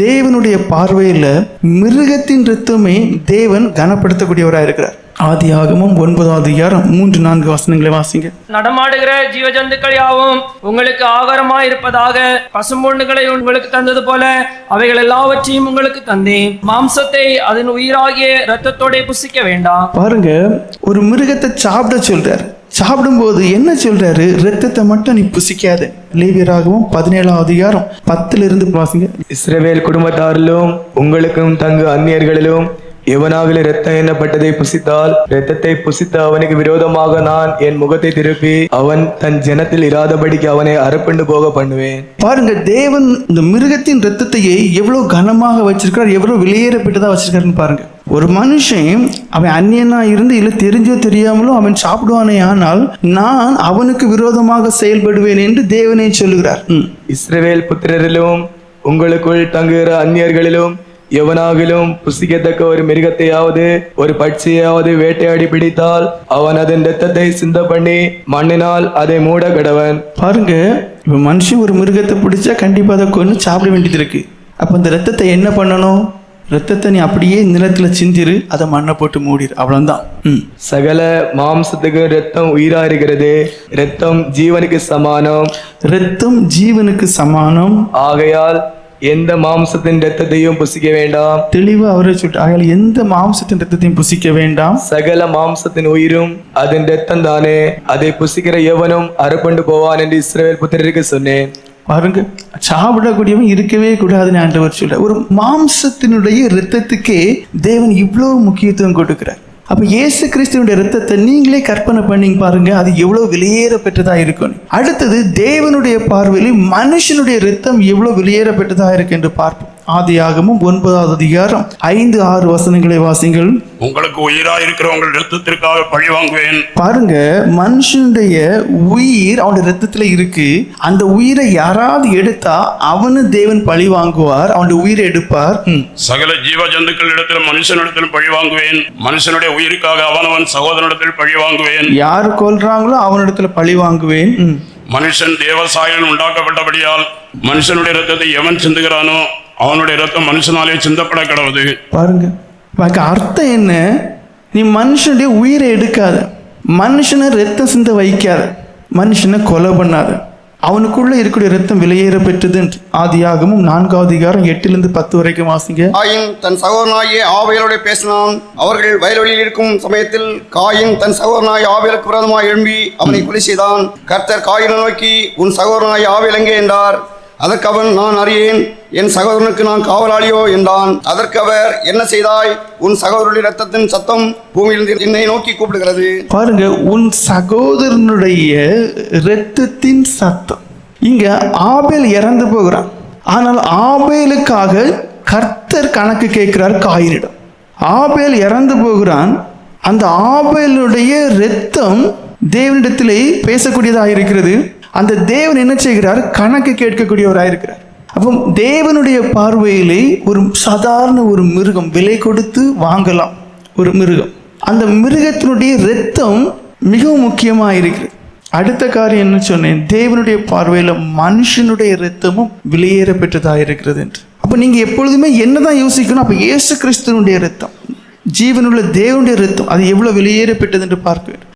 தேவனுடைய பார்வையில மிருகத்தின் ரத்தமே தேவன் கனப்படுத்தக்கூடியவராக இருக்கிறார். ஆதியாகமம் 9:3-4 வசனங்களை வாசிங்க. நடமாடுகிற ஜீவ ஜந்துக்கள் யாவும் உங்களுக்கு ஆகாரமாய் இருப்பதாக, பசும்பொன்னுகளை உங்களுக்கு தந்தது போல அவைகள் எல்லாவற்றையும் உங்களுக்கு தந்தேன். மாம்சத்தை அதன் உயிராகிய இரத்தத்தோட புசிக்க வேண்டாம். பாருங்க, ஒரு மிருகத்தை சாப்பிட சொல்றாரு. சாப்பிடும்போது என்ன சொல்றாரு? ரத்தத்தை மட்டும் நீ புசிக்காத. லேவியராகவும் 17:10 வாசிங்க. இஸ்ரவேல் குடும்பத்தாரிலும் உங்களுக்கும் தங்கு அந்நியர்களிலும் எவனாகல இரத்தம் எண்ணப்பட்டதை புசித்தால் இரத்தத்தை புசித்த அவனுக்கு விரோதமாக நான் என் முகத்தை திருப்பி அவன் தன் ஜனத்தில் இராதபடிக்கு அவனை அறுப்புண்டு போக பண்ணுவேன். பாருங்க, தேவன் இந்த மிருகத்தின் ரத்தத்தையே எவ்வளவு கனமாக வச்சிருக்கார், எவ்வளவு வெளியேறப்பட்டதா வச்சிருக்காருன்னு பாருங்க. ஒரு மனுஷன் அவன் அந்நியனா இருந்து இல்ல தெரிஞ்சோ தெரியாமலோ அவன் சாப்பிடுவானே, ஆனால் நான் அவனுக்கு விரோதமாக செயல்படுவேன் என்று தேவனே சொல்லுகிறார். இஸ்ரவேல் புத்திரரிலும் உங்களுக்குள் தங்குகிற அந்நியர்களிலும் எவனாகிலும் புசிக்கத்தக்க ஒரு மிருகத்தையாவது ஒரு பட்சியாவது வேட்டையாடி பிடித்தால் அவன் அதன் இரத்தத்தை சிந்த பண்ணி மண்ணினால் அதை மூட கடவன். பாருங்க, இப்ப மனுஷன் ஒரு மிருகத்தை பிடிச்சா கண்டிப்பா அதை கொண்டு சாப்பிட வேண்டியது இருக்கு. அப்ப அந்த ரத்தத்தை என்ன பண்ணணும்? ரத்தத்தை நீ அப்படியே நிலத்துல சிந்திரு, அதை மண்ணை போட்டு மூடிரு, அவ்வளவுதான். சகல மாம்சத்துக்கு ரத்தம் உயிரா இருக்கிறது. ரத்தம் ஜீவனுக்கு சமானம். ரத்தம் ஜீவனுக்கு சமானம். ஆகையால் எந்த மாம்சத்தின் ரத்தத்தையும் புசிக்க வேண்டாம். தெளிவா அவரை சொல்லிட்டு, ஆகையால் எந்த மாம்சத்தின் ரத்தத்தையும் புசிக்க வேண்டாம். சகல மாம்சத்தின் உயிரும் அதன் ரத்தம் தானே. அதை புசிக்கிற எவனும் அறுப்புண்டு போவான் என்று இஸ்ரவேல் புத்திரருக்கு சொன்னேன். பாருங்க, சாப்பிடக்கூடியவன் இருக்கவே கூடாதுன்னு ஆண்டவர் சொல்ற. ஒரு மாம்சத்தினுடைய இரத்தத்துக்கே தேவன் இவ்வளவு முக்கியத்துவம் கொடுக்கிறார். அப்ப இயேசு கிறிஸ்துவனுடைய இரத்தத்தை நீங்களே கற்பனை பண்ணி பாருங்க, அது எவ்வளவு வெளியேற பெற்றதா இருக்கும். அடுத்தது, தேவனுடைய பார்வையில் மனுஷனுடைய இரத்தம் எவ்வளவு வெளியேற பெற்றதா இருக்கு என்று பார்ப்போம். ஆதியாகமம் 9:5-6 வசனங்களை வாசிங்கள். உங்களுக்கு உயிரா இருக்கிற உங்கள் இரத்தத்திற்காக பழி வாங்குவேன். பாருங்க, மனுஷனுடைய உயிர் அவனுடைய இரத்தத்துல இருக்கு. அந்த உயிரை யாராவது எடுத்தா அவனு தேவன் பழி வாங்குவார், அவனுடைய உயிரை எடுப்பார். சகல ஜீவ ஜந்துக்கள் இடத்துல மனுஷனிடத்தில் பழி வாங்குவேன். மனுஷனுடைய உயிருக்காக அவனவன் சகோதரனிடத்தில் பழி வாங்குவேன். யாரு கொல்றாங்களோ அவனிடத்துல பழி வாங்குவேன். மனுஷன் தேவசாயல் உண்டாக்கப்பட்டபடியால் மனுஷனுடைய இரத்தத்தை எவன் சிந்துகிறானோ அவனுடைய இரத்தம் மனுஷனாலே சிந்தப்பட கடவுது. பாருங்க, அர்த்தம் என்ன? நீ மனுஷனுடைய உயிரை எடுக்காத, மனுஷனை ரத்தம் சிந்த வைக்காத, மனுஷனை கொலை பண்ணாத, அவனுக்குள்ள இருக்கக்கூடிய ரத்தம் வெளியேற பெற்றது. ஆதியாகமம் 4:8-10 வரைக்கும் வாசிங்க. காயின் தன் சகோதரனாகிய ஆபேலோடு பேசினான். அவர்கள் வயல்வெளியில் இருக்கும் சமயத்தில் காயின் தன் சகோதரனாகிய ஆபேலுக்கு விரோதமாக எழும்பி அவனை கொலை செய்தான். கர்த்தர் காயினை நோக்கி, உன் சகோதரனாகிய ஆபேல் எங்கே என்றார். அதற்கு அவன், நான் அறியேன், என் சகோதரனுக்கு நான் காவலாளியோ என்றான். அதற்கு அவர், என்ன செய்தாய்? உன் சகோதரனுடைய ரத்தத்தின் சத்தம் பூமியில் என்னை நோக்கி கூப்பிடுகிறது. பாருங்க, உன் சகோதரனுடைய இரத்தத்தின் சத்தம். இங்க ஆபேல் இறந்து போகிறான், ஆனால் ஆபேலுக்காக கர்த்தர் கணக்கு கேட்கிறார் காயினிடம். ஆபேல் இறந்து போகிறான், அந்த ஆபேலுடைய இரத்தம் தேவனிடத்திலே பேசக்கூடியதாக இருக்கிறது. அந்த தேவன் என்ன செய்கிறார்? கணக்கு கேட்கக்கூடியவராக இருக்கிறார். அப்போ தேவனுடைய பார்வையிலே ஒரு சாதாரண ஒரு மிருகம், விலை கொடுத்து வாங்கலாம் ஒரு மிருகம், அந்த மிருகத்தினுடைய இரத்தம் மிகவும் முக்கியமாக இருக்கிறது. அடுத்த காரியம் என்ன சொன்னேன்? தேவனுடைய பார்வையில் மனுஷனுடைய இரத்தமும் வெளியேற பெற்றதாக இருக்கிறது என்று. அப்போ நீங்க எப்பொழுதுமே என்னதான் யோசிக்கணும்? அப்போ இயேசு கிறிஸ்துவனுடைய இரத்தம், ஜீவனுள்ள தேவனுடைய இரத்தம், அது எவ்வளவு வெளியேற பெற்றது என்று பார்க்க வேண்டும்.